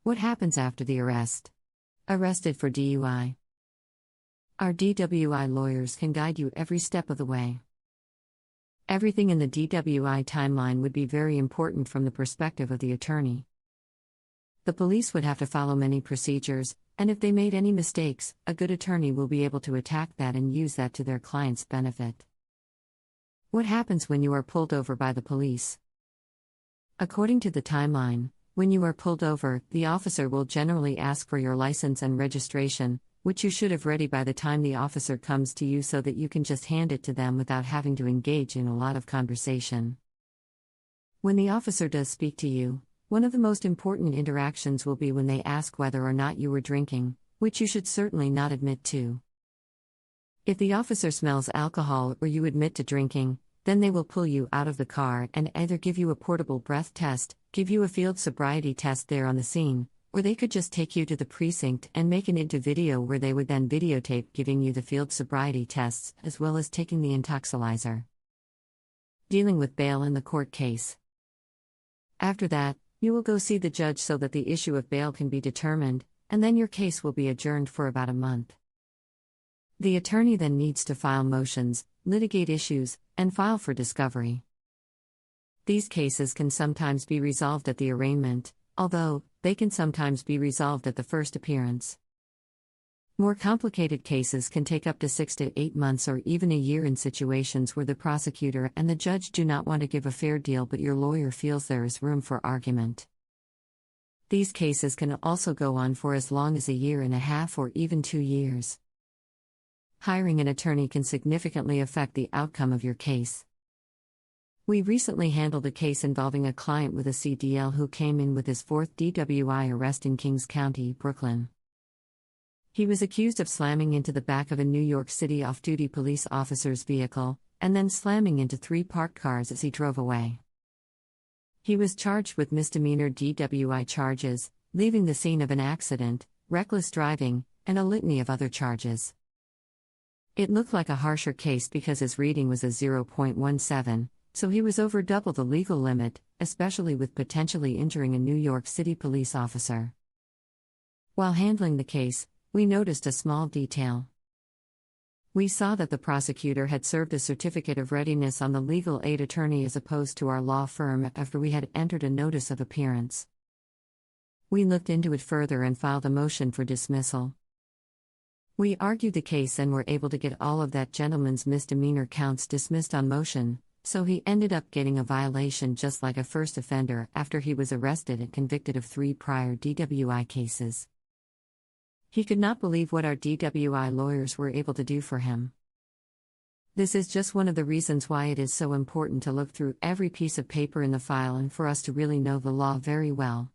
What happens after the arrest? Arrested for DUI. Our DWI lawyers can guide you every step of the way. Everything in the DWI timeline would be very important from the perspective of the attorney. The police would have to follow many procedures, and if they made any mistakes, a good attorney will be able to attack that and use that to their client's benefit. What happens when you are pulled over by the police? According to the timeline, when you are pulled over, the officer will generally ask for your license and registration, which you should have ready by the time the officer comes to you so that you can just hand it to them without having to engage in a lot of conversation. When the officer does speak to you, one of the most important interactions will be when they ask whether or not you were drinking, which you should certainly not admit to. If the officer smells alcohol or you admit to drinking, then they will pull you out of the car and either give you a portable breath test, give you a field sobriety test there on the scene, or they could just take you to the precinct and make an into video where they would then videotape giving you the field sobriety tests as well as taking the intoxilizer. Dealing with bail in the court case. After that, you will go see the judge so that the issue of bail can be determined, and then your case will be adjourned for about a month. The attorney then needs to file motions, litigate issues, and file for discovery. These cases can sometimes be resolved at the arraignment, although they can sometimes be resolved at the first appearance. More complicated cases can take up to 6 to 8 months or even a year in situations where the prosecutor and the judge do not want to give a fair deal but your lawyer feels there is room for argument. These cases can also go on for as long as a year and a half or even 2 years. Hiring an attorney can significantly affect the outcome of your case. We recently handled a case involving a client with a CDL who came in with his 4th DWI arrest in Kings County, Brooklyn. He was accused of slamming into the back of a New York City off-duty police officer's vehicle, and then slamming into 3 parked cars as he drove away. He was charged with misdemeanor DWI charges, leaving the scene of an accident, reckless driving, and a litany of other charges. It looked like a harsher case because his reading was a 0.17, so he was over double the legal limit, especially with potentially injuring a New York City police officer. While handling the case, we noticed a small detail. We saw that the prosecutor had served a certificate of readiness on the legal aid attorney as opposed to our law firm after we had entered a notice of appearance. We looked into it further and filed a motion for dismissal. We argued the case and were able to get all of that gentleman's misdemeanor counts dismissed on motion, so he ended up getting a violation just like a first offender after he was arrested and convicted of 3 prior DWI cases. He could not believe what our DWI lawyers were able to do for him. This is just one of the reasons why it is so important to look through every piece of paper in the file and for us to really know the law very well.